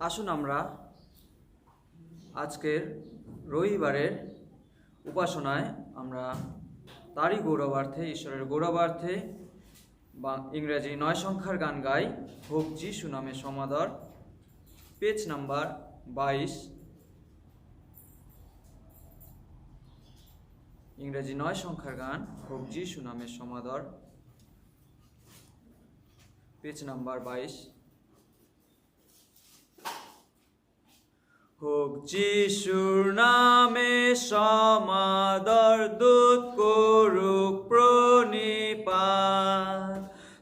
আসুন আমরা আজকের রবিবারের উপাসনায় আমরা তারই গৌরবার্থে, ঈশ্বরের গৌরবার্থে বা ইংরেজি 9 সংখ্যার গান গাই। হোক যিশু নামে সমাদর, পেজ নাম্বার 22। ইংরেজি 9 সংখ্যার গান হোক যিশু নামে সমাদর, পেজ নাম্বার 22। হোক যিশুর নামে সমাদর, দূত করুক প্রণিপাত,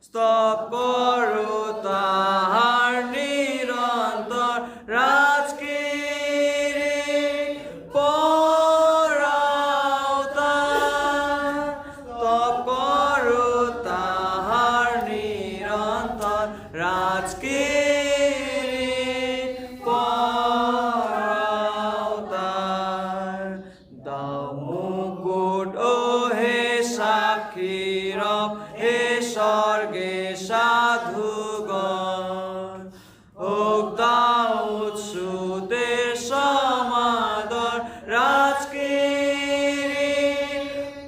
স্তব করো তাহার নিরন্তর রাজকিরীট পরাও তার, স্তব করো তাহার নিরন্তর রাজকিরীট পরাও তার। দাও মুকুট ও হে সাক্ষীরব, হে স্বর্গে সাধুগণ, হোক দাউদ সুতের সমাদর রাজকিরীট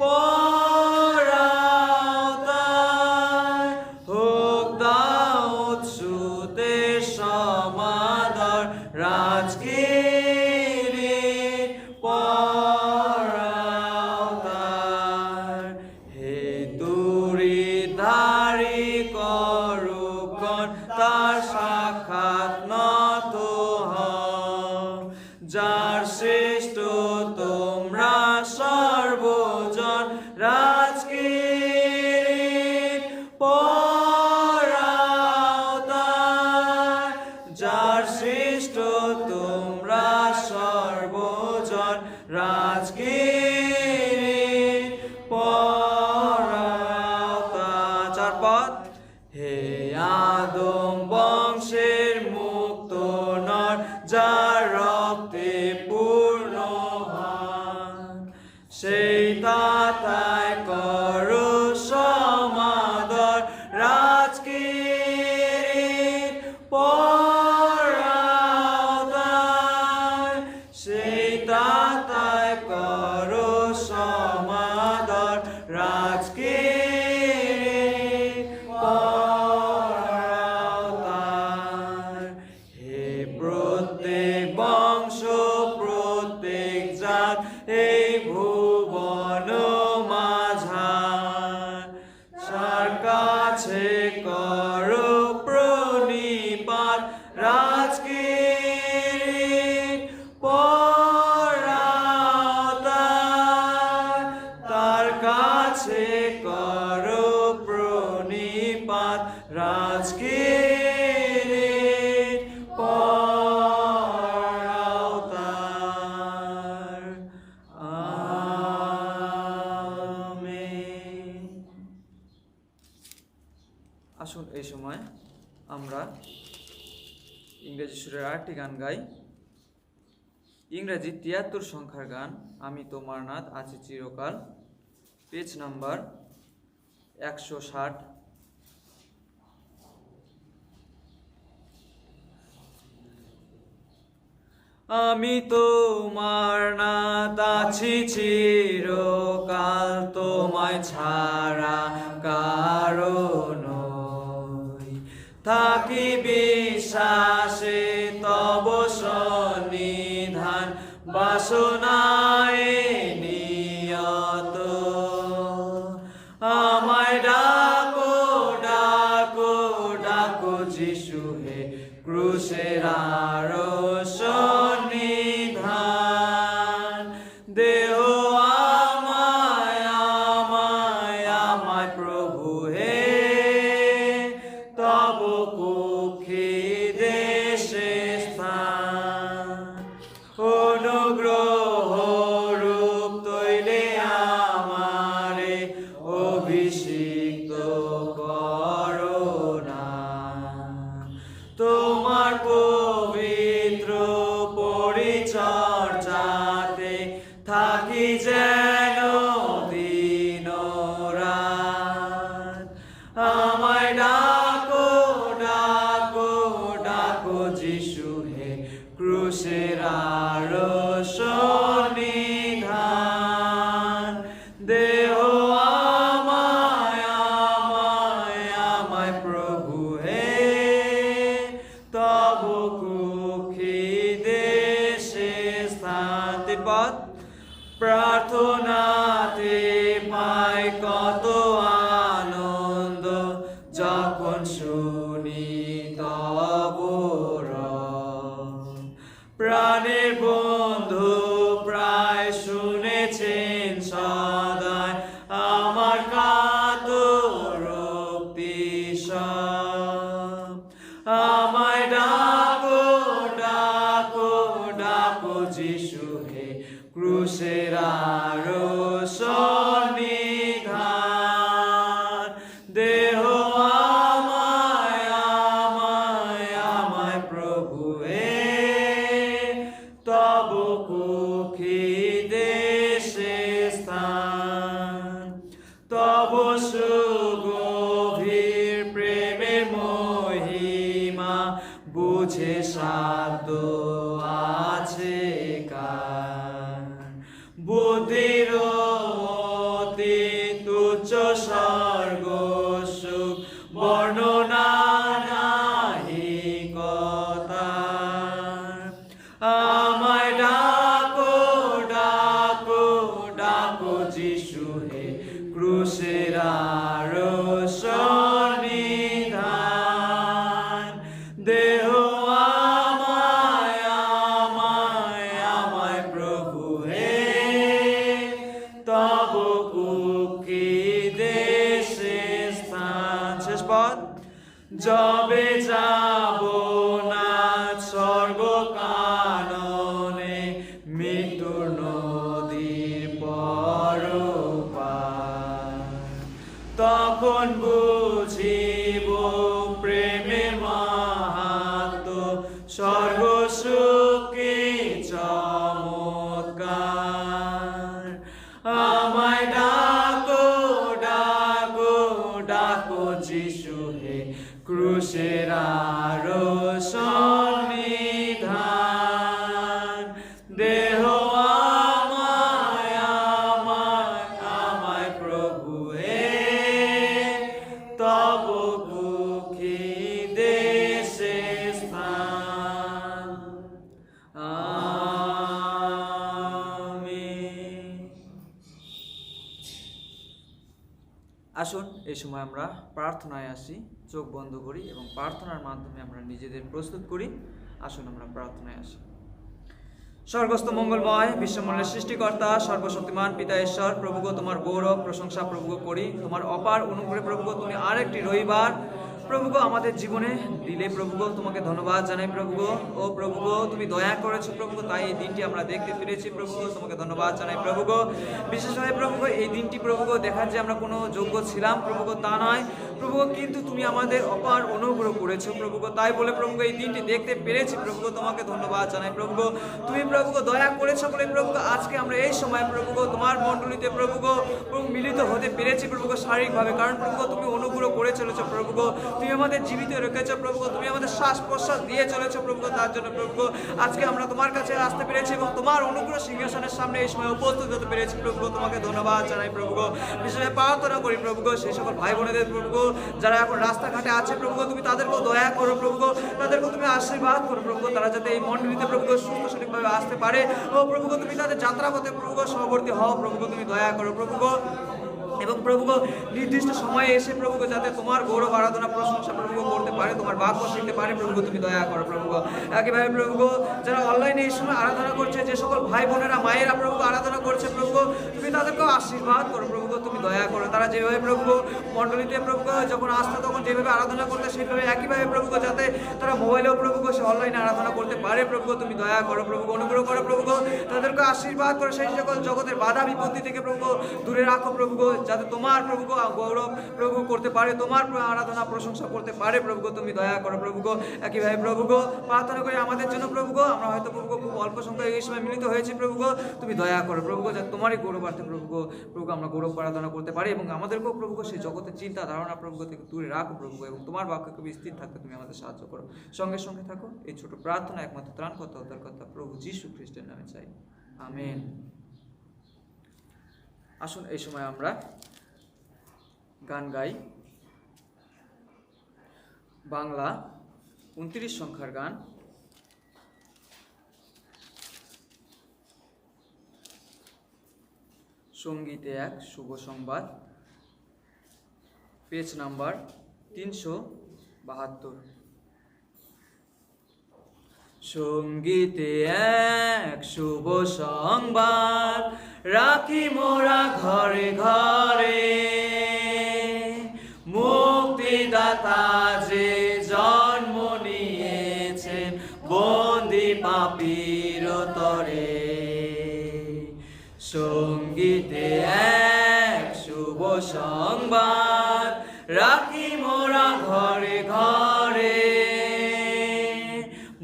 পরাও তার, হোক দাউদ সুতের সমাদর রাজকিরীট পরাও তার। হে তুরীধারী করুগণ, তার সাক্ষাৎ নত হও, যার শ্রেষ্ঠ তোমরা সর্বজন রাজকিরীট পরাও তার, যার শ্রেষ্ঠ তোমরা সর্বজন রাজকিরীট পরাও তার। 4 পদ। হে আদম বংশের মুক্ত নর, যার রক্তে পূর্ণ হন, সেই তাতায় করো সমাদর রাজকিরীট পরাও তার, সেই তাতায় করো সমাদর রাজকিরীট পরাও তার। হে প্রত্যেক বংশ প্রত্যেক জাত এই ভুবন মাঝার, যার কাছে করো প্রণিপাত রাজকিরীট পরাও তার, তার কাছে করো প্রণিপাত রাজকিরীট পরাও তার। আমেন। আসুন এই সময় আমরা ইংরেজি সুরের আরেকটি গান গাই। ইংরেজি 73 সংখ্যার গান, আমি তোমার নাথ আছি চিরকাল, পেজ নাম্বার 160। আমি তোমার নাথ আছি চিরকাল, তোমায় ছাড়া কারো নই, থাকি বিশ্বাসে তব সন্নিধান, বাসনায় নিয়ত। আমায় ডাকো ডাকো ডাকো যিশু, হে ক্রুশের আরো সন্নিধান, দেহ আমায় আমায় আমায় প্রভু হে, তব কুক্ষি দেশে স্থান, অনুগ্রহ রূপ তৈলে আমারে অভিষিক্ত করো না, তোমার পবিত্র পরিচর্যাতে থাকি যেন দিন রাত। আমায় ডাকো ডাকো ডাকো যিশু হে কত আনন্দ যখন শুনি তব রব। প্রাণের বন্ধু প্রায় শুনেছেন সদাই আমার কাতর বিষয়। আমায় ডাকো ডাকো ডাকো যিশু হে ক্রুশের সন্নিধান। দেহ আমায় আমায় আমায় প্রভু হে তব কুক্ষি দেশে স্থান। তব সুগভীর প্রেমের মহিমা বুঝে সাধ্য আছে কার। বুদ্ধির অতি তুচ্ছ স্বর্গ সুখ বর্ণনা নাহি কথার। আমায় ডাকো ডাকো ডাকো যিশু হে ক্রুশের সন্নিধান। দেহ আমায় আমায় আমায় প্রভু হে তব কুক্ষি দেশে স্থান। শেষ পদ। যবে যাব না স্বর্গ কাননে মৃত্যুর নদীর পরপার, তখন বুঝিব প্রেমের মাহাত্ম্য স্বর্গ সুখে চমৎকার। আমায় ডাকো ডাকো ডাকো যিশু হে ক্রুশের সন্নিধান। দেহ আমায় আমায় আমায় প্রভু হে তব কুক্ষি দেশে স্থান। আমিন। আসুন এই সময় আমরা প্রার্থনায় আসি, চোখ বন্ধ করি এবং প্রার্থনার মাধ্যমে আমরা নিজেদের প্রস্তুত করি। আসুন আমরা প্রার্থনায় আসি। স্বর্গস্থ মঙ্গলময় বিশ্বমণ্ডলের সৃষ্টিকর্তা সর্বশক্তিমান পিতা ঈশ্বর, প্রভুগো তোমার গৌরব প্রশংসা প্রভুগো করি। তোমার অপার অনুগ্রহে প্রভুগো তুমি আরেকটি রবিবার প্রভুগো আমাদের জীবনে দিলে প্রভুগো তোমাকে ধন্যবাদ জানাই প্রভুগো। ও প্রভুগো তুমি দয়া করেছো প্রভুগো, তাই এই দিনটি আমরা দেখতে পেরেছি প্রভুগো, তোমাকে ধন্যবাদ জানাই প্রভুগো। বিশেষভাবে প্রভুগো এই দিনটি প্রভুগো দেখার যে আমরা কোনো যোগ্য ছিলাম প্রভুগো তা নয় প্রভুগো, কিন্তু তুমি আমাদের অপার অনুগ্রহ করেছো প্রভুগো, তাই বলে প্রভুগো এই দিনটি দেখতে পেরেছি প্রভুগো, তোমাকে ধন্যবাদ জানাই প্রভুগো। তুমি প্রভুগো দয়া করেছো বলে প্রভুগো আজকে আমরা এই সময় প্রভুগো তোমার মণ্ডলীতে প্রভুগো মিলিত হতে পেরেছি প্রভুগো শারীরিকভাবে, কারণ প্রভুগো তুমি অনুগ্রহ করে চলেছো প্রভুগো, তুমি আমাদের জীবিত রেখেছো প্রভুগো, তুমি আমাদের শ্বাস প্রশ্বাস দিয়ে চলেছো প্রভুগো। তার জন্য প্রভুগো আজকে আমরা তোমার কাছে আসতে পেরেছি এবং তোমার অনুগ্রহ সিংহাসনের সামনে এই সময় উপস্থিত হতে পেরেছি প্রভুগো, তোমাকে ধন্যবাদ জানাই প্রভুগো। বিশেষভাবে প্রার্থনা করি প্রভুগো সেই সকল ভাই বোনেদের প্রভুগো যারা এখন রাস্তাঘাটে আছে প্রভুগো, তুমি তাদেরকেও দয়া করো প্রভুগো, তাদেরকেও তুমি আশীর্বাদ করো প্রভুগো, তারা যাতে এই মণ্ডলীতে প্রভুগো সুস্থ সঠিকভাবে আসতে পারে। ও প্রভুগো তুমি তাদের যাত্রাপথে প্রভুগো সহবর্তী হও প্রভুগো, তুমি দয়া করো প্রভুগো। এবং প্রভুগো নির্দিষ্ট সময়ে এসে প্রভুগো যাতে তোমার গৌরব আরাধনা প্রশংসা প্রভুগো করতে পারে, তোমার বাক্য শিখতে পারে প্রভুগো, তুমি দয়া করো প্রভুগো। একইভাবে প্রভুগো যারা অনলাইনে এই সময় আরাধনা করছে, যে সকল ভাই বোনেরা মায়েরা প্রভুগো আরাধনা করছে প্রভুগো, তুমি তাদেরকেও আশীর্বাদ করো প্রভুগো, তুমি দয়া করো। তারা যেভাবে প্রভুগো মণ্ডলীতে প্রভুগো যখন আসতো তখন যেভাবে আরাধনা করতে সেইভাবে একইভাবে প্রভুগো যাতে তারা মোবাইলেও প্রভুগো সে অনলাইনে আরাধনা করতে পারে প্রভুগো, তুমি দয়া করো প্রভুগো, অনুগ্রহ করো প্রভুগো, তাদেরকে আশীর্বাদ করো। সেই সকল জগতের বাধা বিপত্তি থেকে প্রভুগো দূরে রাখো প্রভুগো, যাতে তোমার প্রভুগো গৌরব প্রভু করতে পারে, তোমার আরাধনা প্রশংসা করতে পারে প্রভুগো, তুমি দয়া করো প্রভুগো। একইভাবে প্রভুগো প্রার্থনা করি আমাদের জন্য প্রভুগো, আমরা হয়তো প্রভুগো খুব অল্প সংখ্যায় এই সময় মিলিত হয়েছি প্রভুগো, তুমি দয়া করো প্রভুগো, যাতে তোমারই গৌরবার্থে প্রভুগো প্রভুগো আমরা গৌরব আরাধনা করতে পারি এবং আমাদেরকেও প্রভুগো সেই জগতের চিন্তা ধারণা প্রভুগো থেকে দূরে রাখো প্রভুগো, এবং তোমার বাক্যকে স্থির থাকতে তুমি আমাদের সাহায্য করো। সঙ্গে সঙ্গে থাকো। এই ছোট প্রার্থনা একমাত্র ত্রাণকর্তা উদ্ধারকর্তা প্রভু যীশু খ্রিস্টের নামে চাই, আমেন। আসুন এই সময় আমরা গান গাই। বাংলা 29 সংখ্যার গান। সঙ্গীতে এক শুভ সংবাদ। Page number 372। সঙ্গীতে এক শুভ সংবাদ রাখি মোরা ঘরে ঘরে, মুক্তিদাতা যে জন্ম নিয়েছেন বন্দি পাপীর তরে। সঙ্গীতে এক শুভ সংবাদ রাখি মোরা ঘরে ঘরে,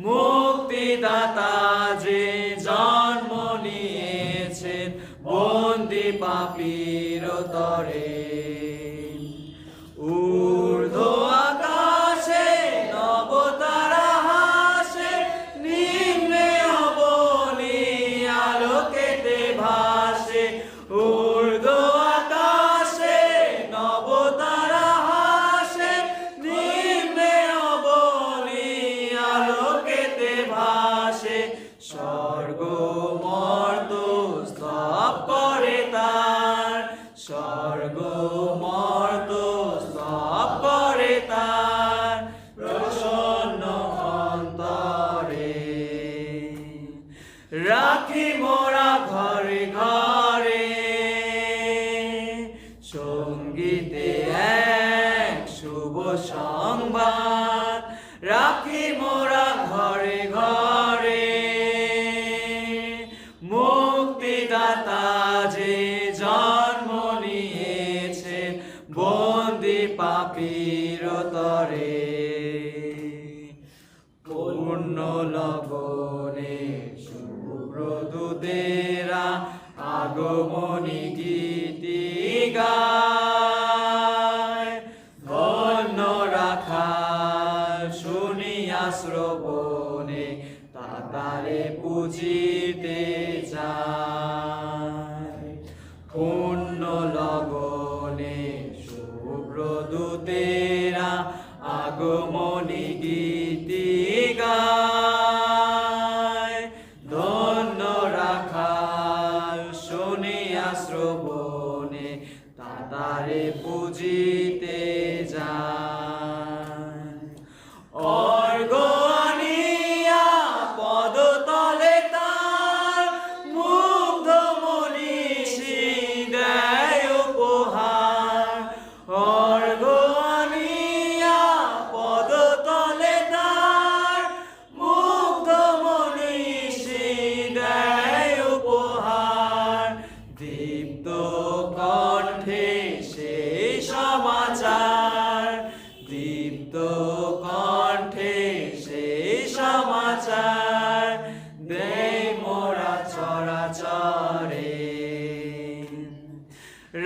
মুক্তিদাতা যে জন্ম নিয়েছেন বন্দি পাপীর তরে। ঊর্ধ্ব আকাশে নবতারা হাসে, নিম্নে অবনী আলোকেতে ভাসে। ঊর্ধ্ব আকাশে নবতারা হাসে, নিম্নে অবনী আলোকেতে ভাসে। স্বর্গ মর্ত স্তব করে তার, স্বর্গ মর্ত স্তব করে তার প্রসন্ন অন্তরে। রাখি মোরা ঘরে ঘরে, সঙ্গীতে এক শুভ সংবাদ রাখি মোরা ঘরে ঘরে, মুক্তিদাতা যে জন্ম নিয়েছেন বন্দি পাপীর তরে। পূর্ণ লগনে শুভ্রদূতেরা আগমনী গীতি গায়, ধন্য রাখাল শুনিয়া শ্রবণে তাতারে পুজিতে যায়। পূর্ণ লগনে শুভ্রদূতেরা আগমনী গীতি গায়, ধন্য রাখাল শুনিয়া শ্রবণে তাতারে পুজিতে যায়। অর্ঘ আনিয়া পদতলে তার মুগ্ধ মনীষী দেয় উপহার। অর্ঘ আনিয়া পদতলে তার মুগ্ধ মনীষী দেয় উপহার। দীপ্ত কণ্ঠে সেই সমাচার, দীপ্ত কণ্ঠে সেই সমাচার দেয় মোরা চরাচরে।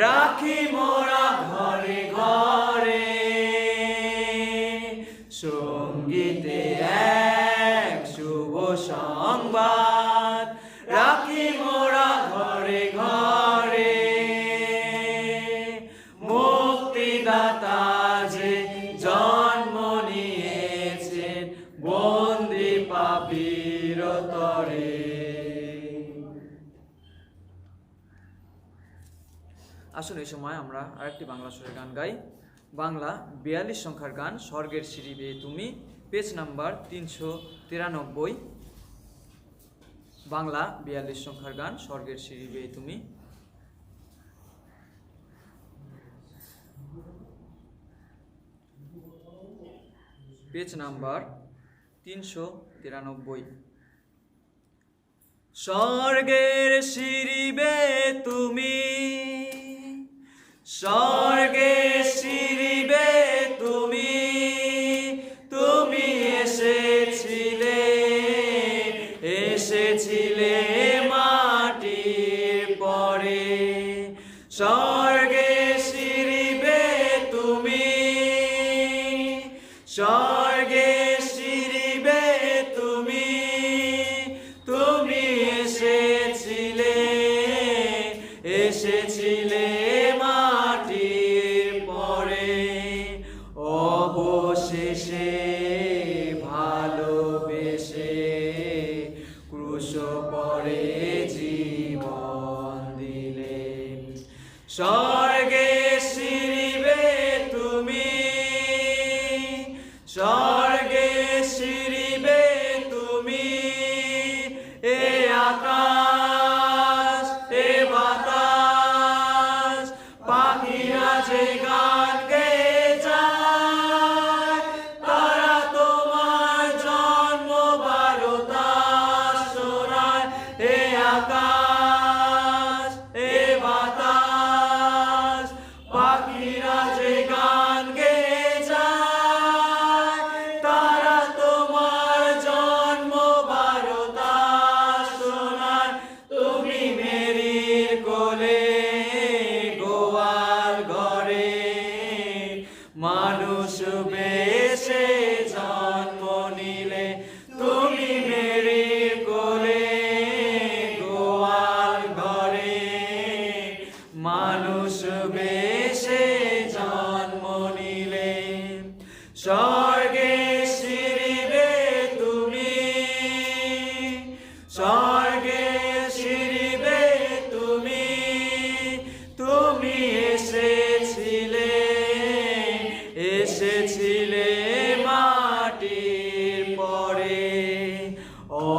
রাখি মোরা ঘরে ঘরে, সঙ্গীতে এক শুভ সংবাদ রাখি মোরা ঘরে ঘরে, মুক্তিদাতা যে জন্ম নিয়েছেন বন্দি পাপীর তরে। আসলে এই সময় আমরা আরেকটি বাংলা সুরের গান গাই। বাংলা 42 সংখ্যার গান স্বর্গের সিঁড়ি বেয়ে তুমি, পেজ নাম্বার 393। বাংলা 42 সংখ্যার গান স্বর্গের সিঁড়ি বেয়ে তুমি। Page number 393। স্বর্গের সিঁড়ি বেয়ে তুমি, স্বর্গের সিঁড়ি বেয়ে তুমি, তুমি এসেছিলে, এসেছিলে মাটির পরে। স্বর্গের সিঁড়ি বেয়ে তুমি, স্বর্গের সিঁড়ি বেয়ে তুমি, তুমি এসেছিলে, এসেছিলে মাটির যে গান গেয়ে যায়, তারা তোমার জন্ম বারতা শোনায়। তুমি মেরির কোলে গোয়াল ঘরে মানুষ বেশে জন্ম নিলে। তুমি মেরির কোলে গোয়াল ঘরে মানুষ বেশে জন্ম নিলে। স্বর্গে শিরিবে তুমি, স্বর্গে শিরিবে তুমি, তুমি এসেছিলে, এসেছিলে মাটির পরে,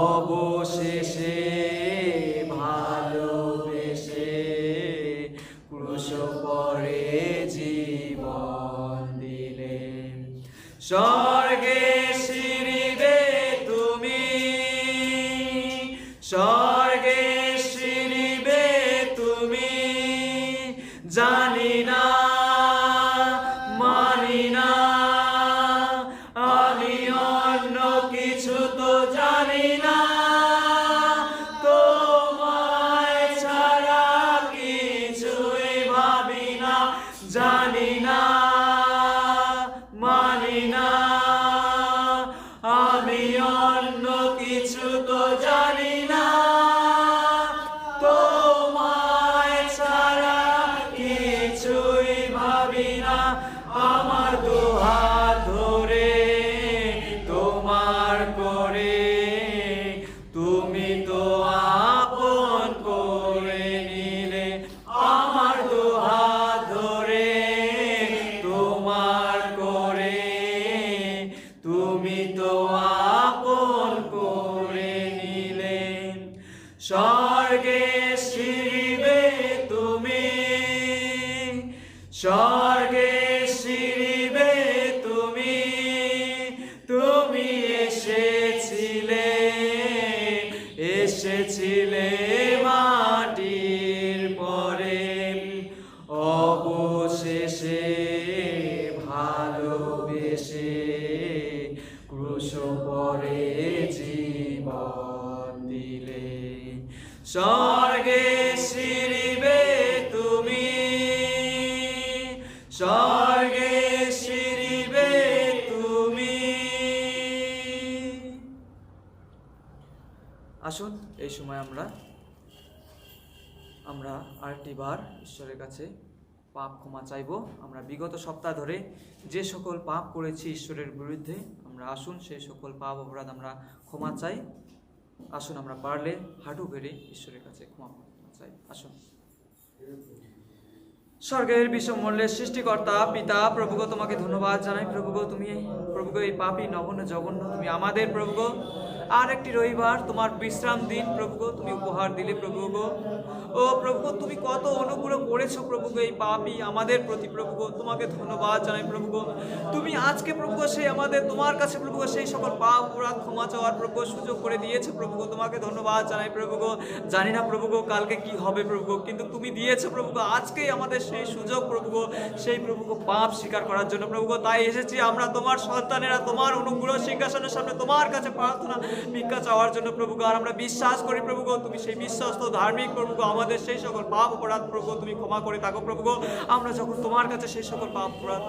অবশেষে ভালোবেসে ক্রুশ পরে জীবন দিলে। স্বর্গে শিরিবে তুমি, স্বর্গে শিরিবে তুমি, জানি না মানি না আমি অন্য কিছু তো জানি না, তোমায় ছাড়া কিছুই ভাবি না। জানি না মানি না আমি অন্য কিছু তো জানি না, তোমায় ছাড়া কিছুই ভাবি না। আমার দুহাত ধরে তোমার করে তুমি তো আপন করে নিলে। আমার দুহাত ধরে তোমার করে তুমি তো আপন করে নিলে। স্বর্গে শিরিবে তুমি, স্বর্গে শিরিবে তুমি, তুমি এসেছিলে, এসেছিলে মাটির পরে, অবশেষে ভালোবেসে ক্রুশ পরে জীবন দিলে। স্বর্গে শিরিবে তুমি, স্বর্গে শিরিবে তুমি। আসুন এই সময় আমরা আরেকটি বার ঈশ্বরের কাছে পাপ ক্ষমা চাইব। আমরা বিগত সপ্তাহ ধরে যে সকল পাপ করেছি ঈশ্বরের বিরুদ্ধে, আমরা আসুন সেই সকল পাপ অপরাধ আমরা ক্ষমা চাই। আসুন আমরা পারলে হাঁটু গেড়ে ঈশ্বরের কাছে ক্ষমা চাই। আসুন। স্বর্গের বিশ্বমূল্যের সৃষ্টিকর্তা পিতা প্রভুগো, তোমাকে ধন্যবাদ জানাই প্রভুগো। তুমি প্রভুগো এই পাপী নগণ্য জঘন্য তুমি আমাদের প্রভুগো আর একটি রবিবার তোমার বিশ্রাম দিন প্রভুগো তুমি উপহার দিলে প্রভুগো। ও প্রভুগো, তুমি কত অনুগ্রহ করেছো প্রভুগো এই পাপী আমাদের প্রতি প্রভুগো, তোমাকে ধন্যবাদ জানাই প্রভুগো। তুমি আজকে প্রভুগো সেই আমাদের তোমার কাছে প্রভুগো সেই সকল পাপ অপরাধ ক্ষমা চাওয়ার প্রভুগো সুযোগ করে দিয়েছো প্রভুগো, তোমাকে ধন্যবাদ জানাই প্রভুগো। জানি না প্রভুগো কালকে কি হবে প্রভুগো, কিন্তু তুমি দিয়েছো প্রভুগো আজকেই আমাদের সেই সুযোগ প্রভুগো, সেই প্রভুগো পাপ স্বীকার করার জন্য প্রভুগো। তাই এসেছি আমরা তোমার সন্তানেরা তোমার অনুগ্রহ সিংহাসনের সামনে তোমার কাছে প্রার্থনা ভিক্ষা চাওয়ার জন্য প্রভুগো। আর আমরা বিশ্বাস করি প্রভুগো তুমি সেই বিশ্বস্ত ধার্মিক প্রভুগো, আমাদের সেই সকল পাপ অপরাধ প্রভুগো তুমি ক্ষমা করে থাকো প্রভুগো। আমরা যখন তোমার কাছে সেই সকল পাপ অপরাধ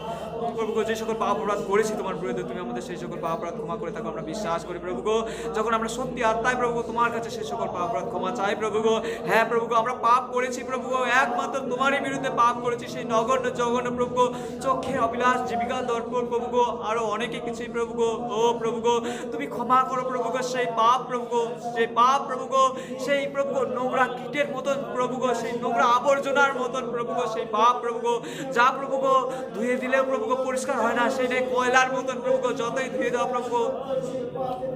প্রভুগো, যে সকল পাপ অপরাধ করেছি তোমার বিরুদ্ধে, তুমি আমাদের সেই সকল পাপ অপরাধ ক্ষমা করে থাকো আমরা বিশ্বাস করি প্রভুগো। যখন আমরা সত্যি আত্মায় প্রভুগো তোমার কাছে সেই সকল পাপ অপরাধ ক্ষমা চাই প্রভুগো। হ্যাঁ প্রভুগো, আমরা পাপ করেছি প্রভুগো, একমাত্র তোমারই বিরুদ্ধে পাপ করেছি, সেই নগণ্য জঘন্য প্রভুগো, চোখের অবিলাস, জীবিকা দর্পণ প্রভুগো, আরো অনেকে কিছুই প্রভুগো। ও প্রভুগো তুমি ক্ষমা করো প্রভুগো সেই পাপ প্রভুগো, সেই পাপ প্রভুগো, সেই প্রভুগো নোংরা কীটের মতন প্রভুগো, সেই নোংরা আবর্জনার মতন প্রভুগো, সেই পাপ প্রভুগো যা প্রভুগো ধুয়ে দিলেও প্রভুগো পরিষ্কার হয় না, সেইটাই কয়লার মতন প্রভুগো, যতই ধুয়ে দাও প্রভুগো।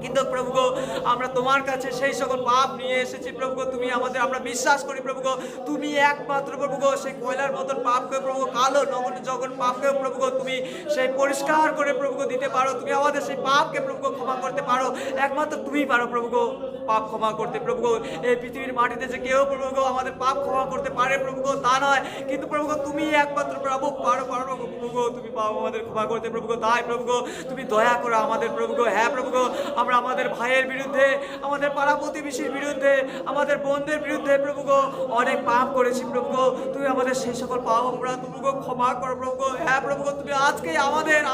কিন্তু প্রভুগো আমরা তোমার কাছে সেই সকল পাপ নিয়ে এসেছি প্রভুগো, তুমি আমাদের, আমরা বিশ্বাস করি প্রভুগো তুমি একমাত্র প্রভুগো সেই কয়লার মতন পাপকে প্রভুগো, কালো নগণ্য জঘন্য পাপকে প্রভুগো তুমি সেই পরিষ্কার করে প্রভুগো দিতে পারো, তুমি আমাদের সেই পাপকে প্রভুগো ক্ষমা করতে পারো, একমাত্র তুমি পারো প্রভুগো পাপ ক্ষমা করতে প্রভুগো। এই পৃথিবীর মাটিতে যে কেউ প্রভুগো আমাদের পাপ ক্ষমা করতে পারে প্রভু গো, তা নয়, কিন্তু প্রভু গো তুমি একমাত্র প্রভু পারো প্রভু গো, তুমি পাপ আমাদের ক্ষমা করতে প্রভু গো। তাই প্রভু গো তুমি দয়া করো আমাদের প্রভু গো। হ্যাঁ প্রভু গো, আমরা আমাদের ভাইয়ের বিরুদ্ধে, আমাদের পাড়া প্রতিবেশীর বিরুদ্ধে, আমাদের বোনদের বিরুদ্ধে প্রভু গো অনেক পাপ করেছি প্রভু গো। তুমি আমাদের সেই সকল পাপ অপরাধ প্রভু গো ক্ষমা করো প্রভু গো। হ্যাঁ প্রভু গো, তুমি আজকে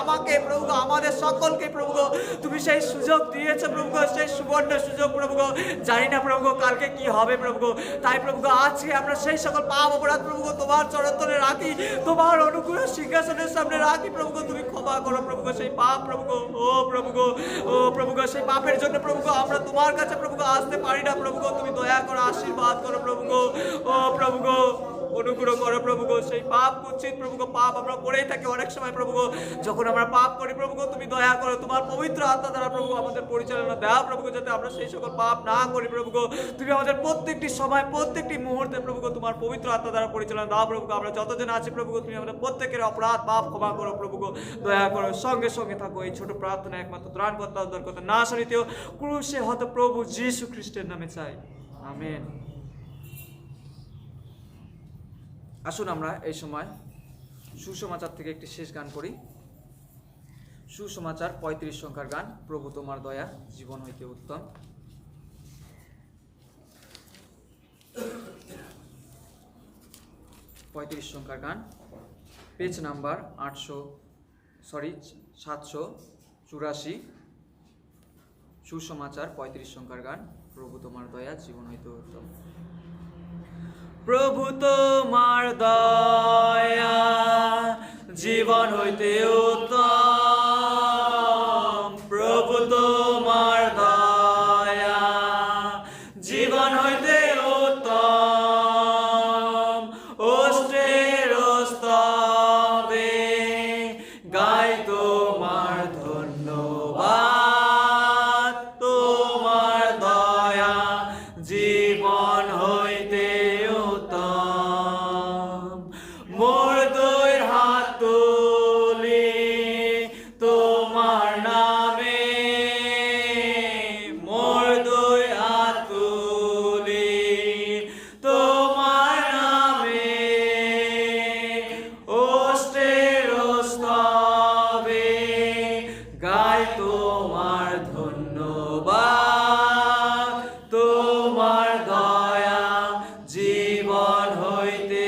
আমাকে প্রভু গো, আমাদের সকলকে প্রভু গো তুমি সেই সুযোগ দিয়েছো প্রভু গো, সেই সুবর্ণ সুযোগ প্রভু গো। জানি না প্রভু গো কালকে কি হবে প্রভু গো, তাই প্রভু গো আজকে আমরা সেই সকল পাপ অপরাধ প্রভু গো তোমার চরণতলে রাখি, তোমার অনুগ্রহ সিংহাসনের সামনে রাখি প্রভু গো। তুমি ক্ষমা করো প্রভু গো সেই পাপ প্রভু গো। ও প্রভু গো, ও প্রভু গো, সেই পাপের জন্য প্রভু গো আমরা তোমার কাছে প্রভু গো আসতে পারি না প্রভু গো। তুমি দয়া করো, আশীর্বাদ করো প্রভু গো। ও প্রভু গো, অনুগ্রহ করো প্রভু গো। সেই পাপ কুচ্ছিত প্রভু গো, পাপ আমরা করেই থাকি অনেক সময় প্রভু গো। যখন আমরা পাপ করি প্রভু গো, তুমি দয়া করো, তোমার পবিত্র আত্মা দ্বারা প্রভু আমাদের পরিচালনা দাও প্রভু গো, যাতে আমরা সেই সকল পাপ না করি প্রভু গো। তুমি আমাদের প্রত্যেকটি সময়, প্রত্যেকটি মুহূর্তে প্রভু গো তোমার পবিত্র আত্মা দ্বারা পরিচালনা দাও প্রভু গো। আমরা যতজন আছি প্রভু গো, তুমি আমাদের প্রত্যেকের অপরাধ পাপ ক্ষমা করো প্রভু গো, দয়া করো। সঙ্গে সঙ্গে থাকো এই ছোট প্রার্থনা একমাত্র ত্রাণকর্তা উদ্ধারকর্তা নাসরিতেও ক্রুশে হত প্রভু যীশু খ্রিস্টের নামে চাই, আমেন। আসুন আমরা এই সময় সুসমাচার থেকে একটি শেষ গান করি। সুসমাচার 35 সংখ্যার গান, প্রভু তোমার দয়া জীবন হইতে উত্তম। পঁয়ত্রিশ সংখ্যার গান, পেজ নাম্বার 784। সুসমাচার 35 সংখ্যার গান, প্রভু তোমার দয়া জীবন হইতে উত্তম। প্রভু তোমার দয়া জীবন হইতে উত্তম, প্রভু তোমার দয়া জীবন হইতে উত্তম। ওষ্ঠের স্তবে গাই তোমার ধন্যবাদ, তোমার দয়া জীবন হইতে মোর দুই হাত তুলি তোমার নামে, মোর দুই হাত তুলি তোমার নামে। ওষ্ঠের স্তবে গাই তোমার ধন্যবাদ, তোমার দয়া জীবন হইতে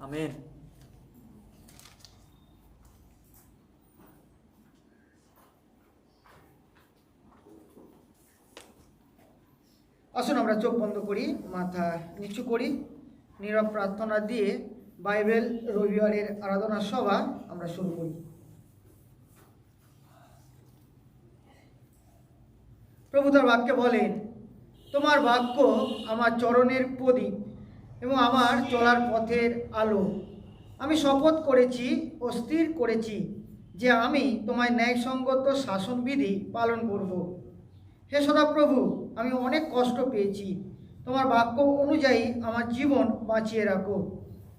আমেন। আসুন আমরা চোখ বন্ধ করি, মাথা নিচু করি, নীরব প্রার্থনা দিয়ে বাইবেল রবিবারের আরাধনা সভা আমরা শুরু করি। প্রভু তার বাক্যে বলেন, তোমার বাক্য আমার চরণের প্রদীপ এবং আমার চলার পথের আলো। আমি শপথ করেছি ও স্থির করেছি যে আমি তোমায় ন্যায়সঙ্গত শাসনবিধি পালন করব। হে সদাপ্রভু, আমি অনেক কষ্ট পেয়েছি, তোমার বাক্য অনুযায়ী আমার জীবন বাঁচিয়ে রাখো।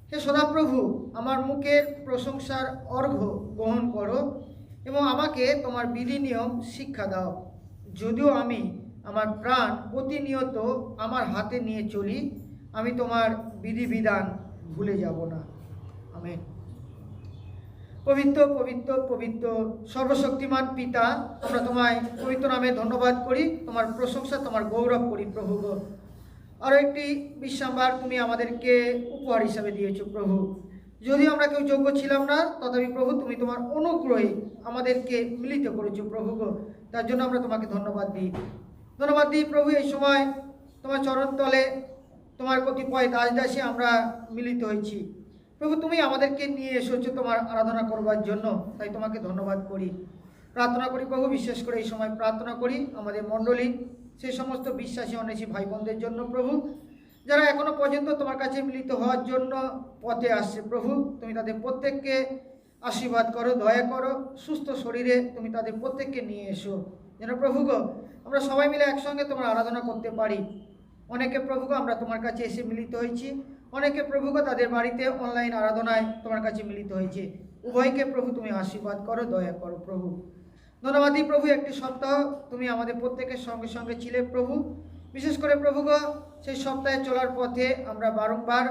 হে সদাপ্রভু, আমার মুখের প্রশংসার অর্ঘ্য গ্রহণ করো এবং আমাকে তোমার বিধি নিয়ম শিক্ষা দাও। যদিও আমি আমার প্রাণ প্রতিনিয়ত আমার হাতে নিয়ে চলি, আমি তোমার বিধিবিধান ভুলে যাব না। আমেন। পবিত্র পবিত্র পবিত্র সর্বশক্তিমান পিতা, আমরা তোমায় পবিত্র নামে ধন্যবাদ করি, তোমার প্রশংসা, তোমার গৌরব করি প্রভু গো। আরও একটি বিশ্রামবার তুমি আমাদেরকে উপহার হিসাবে দিয়েছো প্রভু। যদিও আমরা কেউ যোগ্য ছিলাম না, তথাপি প্রভু তুমি তোমার অনুগ্রহে আমাদেরকে মিলিত করেছো প্রভু গো। তার জন্য আমরা তোমাকে ধন্যবাদ দিই প্রভু। এই সময় তোমার চরণতলে তোমার কতিপয় দাসদাসী আমরা মিলিত হয়েছি প্রভু। তুমি আমাদেরকে নিয়ে এসেছো তোমার আরাধনা করবার জন্য, তাই তোমাকে ধন্যবাদ করি, প্রার্থনা করি প্রভু। বিশেষ করে এই সময় প্রার্থনা করি আমাদের মণ্ডলী, সেই সমস্ত বিশ্বাসী অনেসী ভাই বোনদের জন্য প্রভু, যারা এখনো পর্যন্ত তোমার কাছে মিলিত হওয়ার জন্য পথে আসছে প্রভু। তুমি তাদের প্রত্যেককে আশীর্বাদ করো, দয়া করো, সুস্থ শরীরে তুমি তাদের প্রত্যেককে নিয়ে এসো, যেন প্রভু গো আমরা সবাই মিলে একসঙ্গে তোমার আরাধনা করতে পারি। অনেকে প্রভু গো আমরা তোমার কাছে এসে মিলিত হয়েছি, অনেকে প্রভু গো তাদের বাড়িতে অনলাইন আরাধনায় তোমার কাছে মিলিত হয়েছে। উভয়কে প্রভু তুমি আশীর্বাদ করো, দয়া করো প্রভু। ধন্যবাদ দিই প্রভু, একটি সপ্তাহ তুমি আমাদের প্রত্যেকের সঙ্গে সঙ্গে ছিলে প্রভু। বিশেষ করে প্রভু গো, সেই সপ্তাহে চলার পথে আমরা বারংবার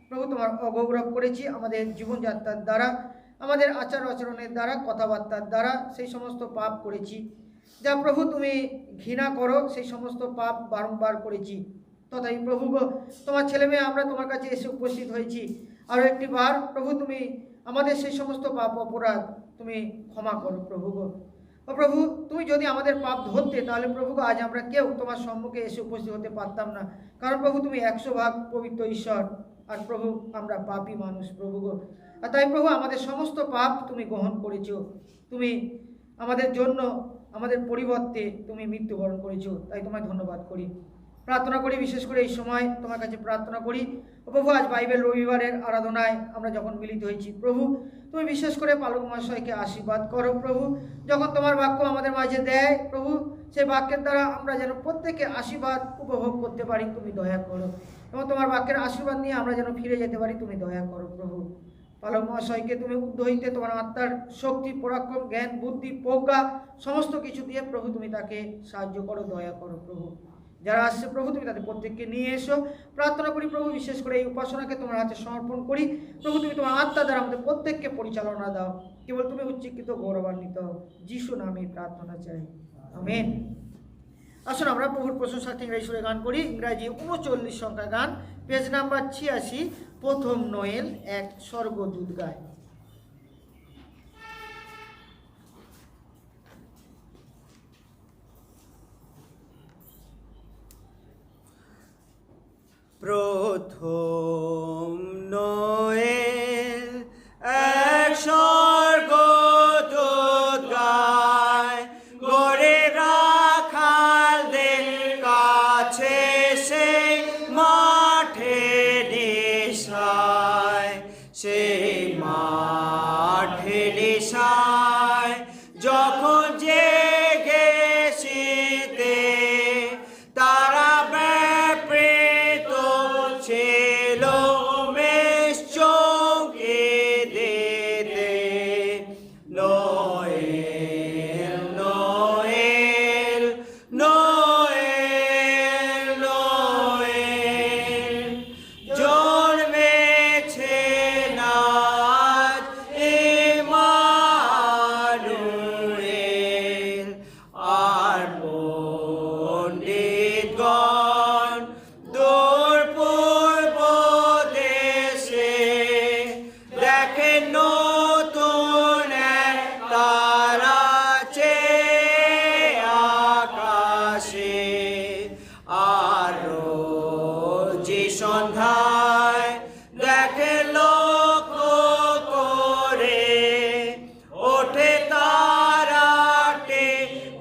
প্রভু তোমার অগৌরব করেছি, আমাদের জীবনযাত্রার দ্বারা, আমাদের আচার আচরণের দ্বারা, কথাবার্তার দ্বারা সেই সমস্ত পাপ করেছি যা প্রভু তুমি ঘৃণা করো, সেই সমস্ত পাপ বারংবার করেছি। তথাপি প্রভু গো, তোমার ছেলে মেয়ে আমরা তোমার কাছে এসে উপস্থিত হয়েছি আরও একটি বার প্রভু, তুমি আমাদের সেই সমস্ত পাপ অপরাধ তুমি ক্ষমা করো প্রভু গো। ও প্রভু, তুমি যদি আমাদের পাপ ধরতে, তাহলে প্রভু গো আজ আমরা কেউ তোমার সম্মুখে এসে উপস্থিত হতে পারতাম না। কারণ প্রভু তুমি 100% পবিত্র ঈশ্বর, আর প্রভু আমরা পাপী মানুষ প্রভু গো। আর তাই প্রভু আমাদের সমস্ত পাপ তুমি গ্রহণ করেছো, তুমি আমাদের জন্য, আমাদের পরিবর্তে তুমি মৃত্যুবরণ করেছো, তাই তোমায় ধন্যবাদ করি। প্রার্থনা করি, বিশেষ করে এই সময় তোমার কাছে প্রার্থনা করি ও প্রভু, আজ বাইবেল রবিবারের আরাধনায় আমরা যখন মিলিত হয়েছি প্রভু, তুমি বিশেষ করে পালক মহাশয়কে আশীর্বাদ করো প্রভু। যখন তোমার বাক্য আমাদের মাঝে দেয় প্রভু, সেই বাক্যের দ্বারা আমরা যেন প্রত্যেকে আশীর্বাদ উপভোগ করতে পারি, তুমি দয়া করো। এবং তোমার বাক্যের আশীর্বাদ নিয়ে আমরা যেন ফিরে যেতে পারি, তুমি দয়া করো প্রভু। পালক মহাশয়কে তুমি উদ্ধ হইতে তোমার আত্মার শক্তি, পরাক্রম, জ্ঞান, বুদ্ধি, প্রজ্ঞা সমস্ত কিছু দিয়ে প্রভু তুমি তাকে সাহায্য করো, দয়া করো প্রভু। যারা আসছে প্রভু, তুমি তাদের প্রত্যেককে নিয়ে এসো। প্রার্থনা করি প্রভু, বিশেষ করে এই উপাসনাকে তোমার হাতে সমর্পণ করি প্রভু, তুমি তোমার আত্মা দ্বারা আমাদের প্রত্যেককে পরিচালনা দাও, কেবল তুমি উচ্চীকৃত গৌরবান্বিত যিশু নামে প্রার্থনা চাই, আমেন। আসুন আমরা প্রভুর প্রশংসার্থে ইংরেজি সুরে গান করি। ইংরাজি 39 সংখ্যা গান, পেজ নাম্বার 86, প্রথম নোয়েল, এক স্বর্গদূত গায়। প্রথম নোয়েল এক স্বর্গদূত গায়, গড়ে রাখালদের কাছে সেই মাঠে নিশায়, সেই মাঠে নিশায় যখন জেগে শীতে তারা ব্যাপৃত ছিল মেষ চমকে দিতে। নোয়েল নোয়েল নোয়েল নোয়েল, জন্মেছে আজ ইম্মানুয়েল। আর পণ্ডিতগণ দূর পূর্ব দেশে দেখেন নতুন এক তারা চেয়ে আকাশে। আরো যে সন্ধ্যায় দেখে লক্ষ্য করে ওঠে তারাটে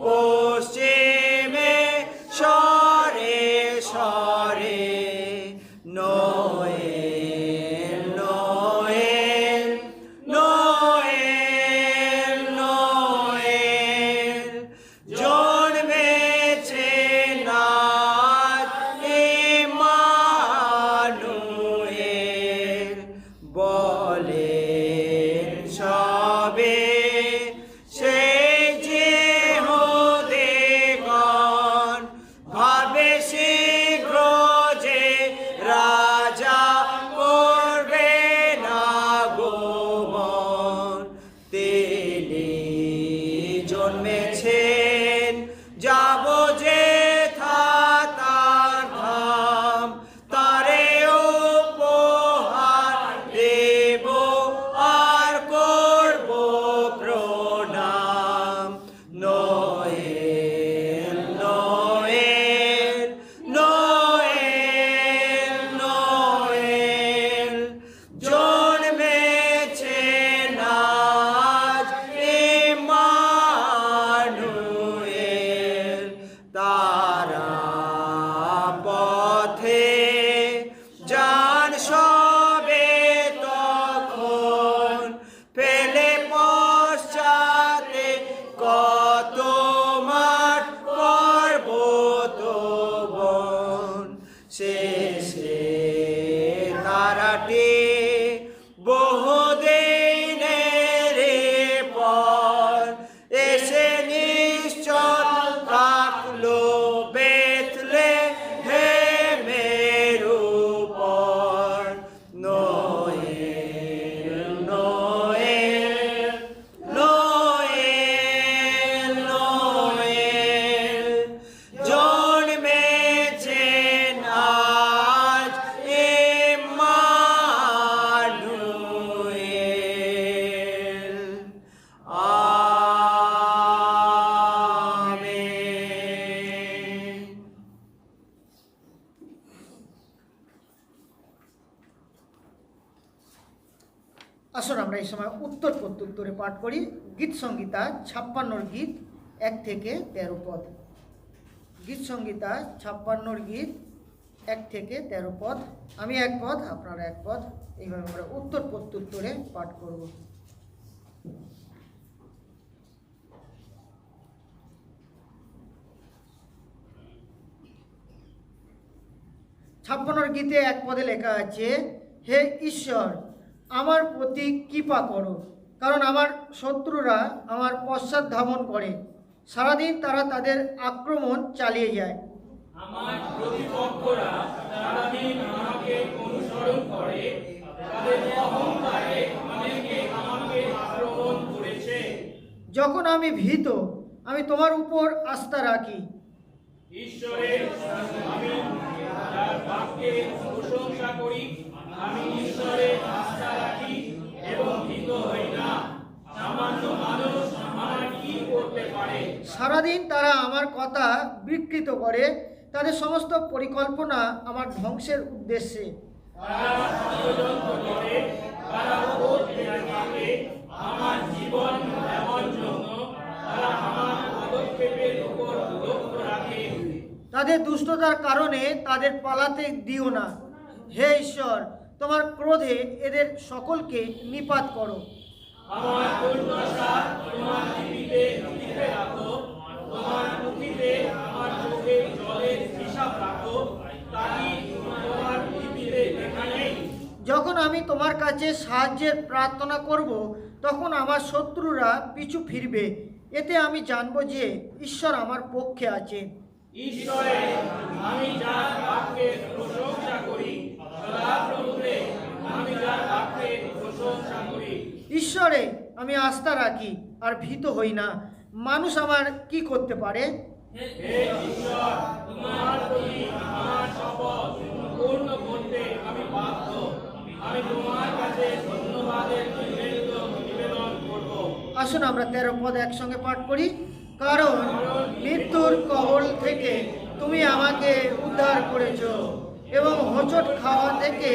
পশ্চিমে সরে সরে। নোয়েল নোয়েল নোয়েল নোয়েল, জন্মেছে আজ ইম্মানুয়েল। বলেন সবে সেই যেহুদীগণ, ভাবে শীঘ্র যে রাজা করবে আগমন। তিনি জন্মেছেন যাব যে তার ধাম, তারে উপহার দেব আর করব প্রণাম। নোয়েল নোয়েল নোয়েল নোয়েল, জন্মেছে আজ ইম্মানুয়েল। তারা পথে যান সবে তখন, ফেলে পশ্চাতে কত মাঠ পর্বত বন। শেষে তারাটি বহুদিনের পর এসে আসুন আমরা এই সময় উত্তর প্রত্যুত্তরে পাঠ করি গীত সংগীতা 56 গীত 1 থেকে 13 পদ। গীত সংগীতা 56 গীত 1 থেকে 13 পদ। আমি 1 পদ, আপনারা 1 পদ, এইভাবে আমরা উত্তর প্রত্যুত্তরে পাঠ করব। ছাপ্পান্নর গীতে 1 পদে লেখা আছে, হে ঈশ্বর আমার প্রতি কৃপা করো, কারণ আমার শত্রুরা আমার পশ্চাৎ ধাবন করে, সারাদিন তারা তাদের আক্রমণ চালিয়ে যায়। আমার প্রতিপক্ষরা সারাদিন আমাকে অনুসরণ করে, তাদের অহংকারে অনেকে আমাকে আক্রমণ করেছে। যখন আমি ভীত, আমি তোমার উপর আস্থা রাখি। ঈশ্বরের আমি যার বাক্যে প্রশংসা করি, আমি ঈশ্বরের আস্থা রাখি এবং ভীত হই না। সামান্য মানুষ আমার কি করতে পারে? সারাদিন তারা আমার কথা বিকৃত করে, তাদের সমস্ত পরিকল্পনা আমার ধ্বংসের উদ্দেশ্যে। তারা ষড়যন্ত্র করে, তারা ওট পেতে থাকে আমার জীবন নেওয়ার জন্য। তারা আমার পদক্ষেপের উপর লক্ষ্য রাখে। তাদের দুষ্টতার কারণে তাদের পালাতে দিও না। হে ঈশ্বর তোমার ক্রোধে এদের সকলকে নিপাত করো। আমার দুর্দশা তোমার লিপিতে লিখে রাখো, তোমার পুঁথিতে আমার চোখে জলের হিসাব রাখো, তা কি তোমার লিপিতে লেখা নেই? যখন আমি তোমার কাছে সাহায্যের প্রার্থনা করব, তখন আমার শত্রুরা পিছু ফিরবে। এতে আমি জানব যে ঈশ্বর আমার পক্ষে আছেন। ঈশ্বরে আমি যার বাক্যে প্রশংসা করি, সদাপ্রভুতে আমি যার বাক্যে প্রশংসা করি। ঈশ্বরে আমি আস্থা রাখি আর ভীত হই না। মানুষ আমার কি করতে পারে? হে ঈশ্বর, তোমার প্রতি আমার শপথ পূর্ণ করতে আমি বাধ্য। আমি তোমার কাছে ধন্যবাদের নিবেদন করব। আসুন আমরা 13 পদ একসঙ্গে পাঠ করি। কারণ মৃত্যুর কবল থেকে তুমি আমাকে উদ্ধার করেছো এবং হোঁচট খাওয়া থেকে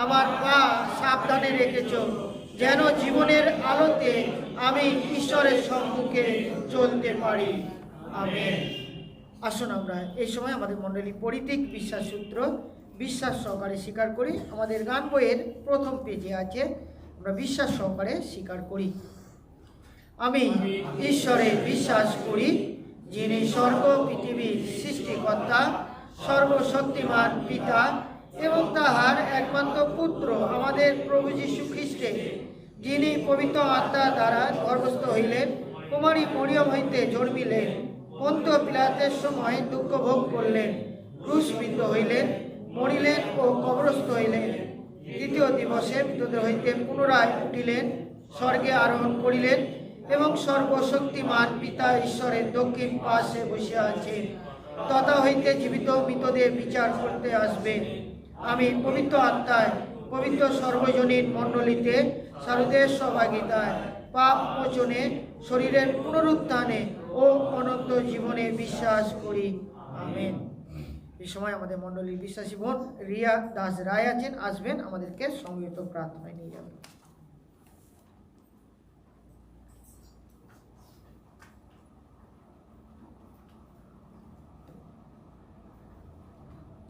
আমার পা সাবধানে রেখেছো, যেন জীবনের আলোতে আমি ঈশ্বরের সম্মুখে চলতে পারি। আমেন। আসুন আমরা এই সময় আমাদের মণ্ডলী পরিত্রিক বিশ্বাস সূত্র বিশ্বাস সহকারে স্বীকার করি। আমাদের গান বইয়ের প্রথম পেজে আছে, আমরা বিশ্বাস সহকারে স্বীকার করি। আমি ঈশ্বরে বিশ্বাস করি, যিনি স্বর্গ পৃথিবীর সৃষ্টিকর্তা, সর্বশক্তিমান পিতা এবং তাহার একমাত্র পুত্র আমাদের প্রভু যীশু খ্রিস্টে, যিনি পবিত্র আত্মা দ্বারা গর্ভস্থ হইলেন, কুমারী মরিয়ম হইতে জন্মিলেন, পন্তীয় পিলাতের সময় দুঃখ ভোগ করলেন, ক্রুশবিদ্ধ হইলেন, মরিলেন ও কবরস্থ হইলেন, তৃতীয় দিবসে মৃতদের হইতে পুনরায় উঠিলেন, স্বর্গে আরোহণ করিলেন এবং সর্বশক্তিমান পিতা ঈশ্বরের দক্ষিণ পাশে বসিয়া আছেন। তথা হইতে জীবিত মৃতদের বিচার করতে আসবে। আমি পবিত্র আত্মায়, পবিত্র সর্বজনীন মণ্ডলীতে, সারুদের সহভাগিতায়, পাপ মোচনে, শরীরের পুনরুত্থানে ও অনন্ত জীবনে বিশ্বাস করি। আমেন। এই সময় আমাদের মণ্ডলীর বিশ্বাসী বোন রিয়া দাস রায় আছেন, আসবেন, আমাদেরকে সংযুক্ত প্রার্থনায় নিয়ে যাবেন।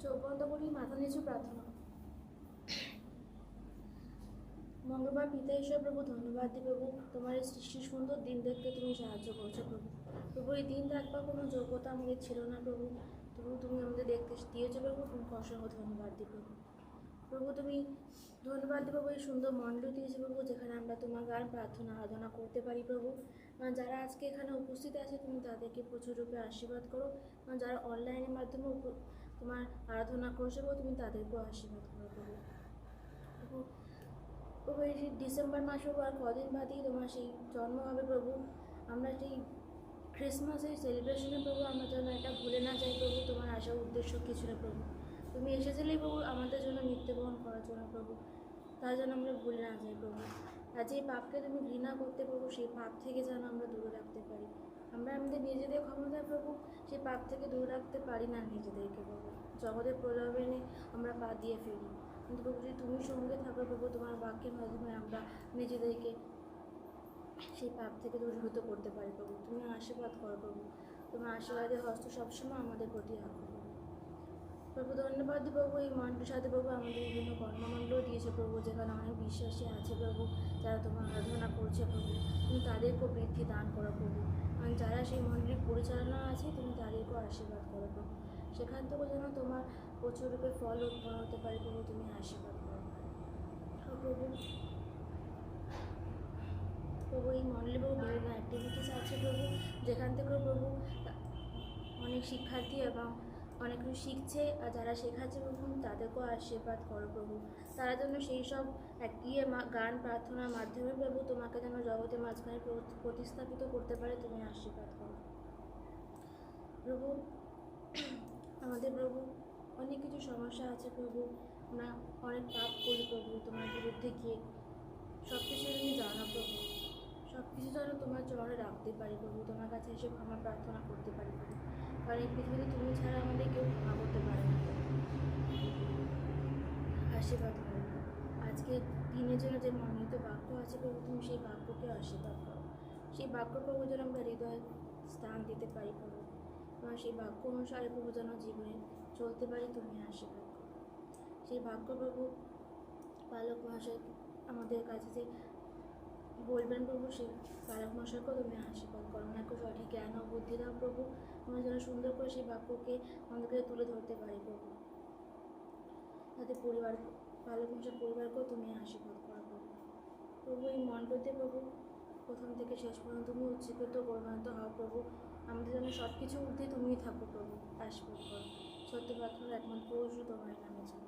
চোখ বন্ধ করি, মাথা নিচু প্রার্থনা। মঙ্গলবার পিতা ঈশ্বর প্রভু, ধন্যবাদ দিই প্রভু, তোমার এই সৃষ্টির সুন্দর দিন দেখতে তুমি সাহায্য করছো প্রভু। প্রভু এই দিন দেখবার কোনো যোগ্যতা আমাদের ছিল না প্রভু, তবু তুমি আমাদের দেখতে দিয়েছো প্রভু, তোমাকে অসংখ্য ধন্যবাদ দিই প্রভু। প্রভু তুমি ধন্যবাদ দিই প্রভু, এই সুন্দর মণ্ডলী দিয়েছো প্রভু, যেখানে আমরা তোমার গান প্রার্থনা আরাধনা করতে পারি প্রভু। যারা আজকে এখানে উপস্থিত আছে তুমি তাদেরকে প্রচুর রূপে আশীর্বাদ করো, যারা অনলাইনের মাধ্যমে তোমার আরাধনা করছে প্রভু, তুমি তাদেরকেও আশীর্বাদ করো প্রভু। প্রভু এই ডিসেম্বর মাসেও আর কদিন বাদেই তোমার সেই জন্ম হবে প্রভু। আমরা সেই ক্রিসমাসের সেলিব্রেশনে প্রভু আমরা যেন এটা ভুলে না যাই প্রভু, তোমার আসার উদ্দেশ্য কিছু না প্রভু। তুমি এসেছিলেই প্রভু আমাদের জন্য মৃত্যুবরণ করার জন্য প্রভু, তার যেন আমরা ভুলে না যাই প্রভু। আর যে পাপকে তুমি ঘৃণা করতে প্রভু, সেই পাপ থেকে যেন আমরা দূরে রাখতে পারি। আমরা আমাদের নিজেদের ক্ষমতায় প্রভু সেই পাপ থেকে দূরে রাখতে পারি না নিজেদেরকে প্রভু, জগতের প্রলোভনে আমরা পা দিয়ে ফেলি। কিন্তু প্রভু যদি তুমি সঙ্গে থাকো প্রভু, তোমার বাক্য বাক্যের মাধ্যমে আমরা নিজেদেরকে সেই পাপ থেকে দূরীভূত করতে পারি প্রভু। তুমি আশীর্বাদ করো প্রভু, তোমার আশীর্বাদের হস্ত সবসময় আমাদের প্রতি রাখো প্রভু। ধন্যবাদ প্রভু, এই মণ্ডলের সাথে প্রভু আমাদের বিভিন্ন কর্মমণ্ডল দিয়েছে প্রভু, যেখানে অনেক বিশ্বাসী আছে প্রভু, যারা তোমার আরাধনা করছে প্রভু। তুমি তাদেরকেও বৃদ্ধি দান করো প্রভু, এবং যারা সেই মণ্ডলীর পরিচালনা আছে তুমি তাদেরকেও আশীর্বাদ করো প্রভু। সেখান থেকেও যেন তোমার প্রচুর রূপে ফল উৎপন্ন হতে পারে প্রভু, তুমি আশীর্বাদ করো প্রভু। প্রভু এই মণ্ডলে প্রভু বিভিন্ন অ্যাক্টিভিটিস আছে প্রভু, যেখান থেকেও প্রভু অনেক শিক্ষার্থী এবং অনেক কিছু শিখছে, আর যারা শেখাচ্ছে প্রভু তাদেরকেও আশীর্বাদ করো প্রভু। তারা যেন সেই সব গান প্রার্থনার মাধ্যমে প্রভু তোমাকে যেন জগতের মাঝখানে প্রতিস্থাপিত করতে পারে, তুমি আশীর্বাদ করো প্রভু। আমাদের প্রভু অনেক কিছু সমস্যা আছে প্রভু, আমরা অনেক পাপ করি প্রভু তোমার বিরুদ্ধে গিয়ে। সব কিছু তুমি জানো প্রভু, সব কিছু যেন তোমার চরণে রাখতে পারি প্রভু, তোমার কাছে এসে ক্ষমা প্রার্থনা করতে পারি প্রভু, কারণ এই পৃথিবীতে তুমি ছাড়া আমাদের কেউ ক্ষমা করতে পারে না। আশীর্বাদ করো আজকে দিনের জন্য যে মনোনীত বাক্য আছে প্রভু, তুমি সেই বাক্যকে আশীর্বাদ করো। সেই বাক্য প্রভু যেন আমরা হৃদয়ে স্থান দিতে পারি প্রভু, এবং সেই বাক্য অনুসারে প্রভু যেন জীবনে চলতে পারি, তুমি আশীর্বাদ করো। সেই বাক্য প্রভু পালক মহাশয় আমাদের কাছে যে বলবেন প্রভু, সেই পালক মহাশয়কেও তুমি আশীর্বাদ করো, ওনাকে সঠিক জ্ঞান ও বুদ্ধি দাও প্রভু, আমরা যেন সুন্দর করে সেই বাক্যকে আমাদেরকে তুলে ধরতে পারি প্রভু। তাদের পরিবার পালক মহাশয় পরিবারকেও তুমি আশীর্বাদ করো প্রভু। প্রভু এই মণ্ডলতে প্রভু প্রথম থেকে শেষ পর্যন্ত তুমি উচ্চীকৃত পরিণত হও প্রভু, আমাদের যেন সব কিছু ঊর্ধ্বে তুমিই থাকো প্রভু, আশীর্বাদ করো। সত্য প্রার্থনার একমাত্র পৌঁছু তোমার নামে চাই।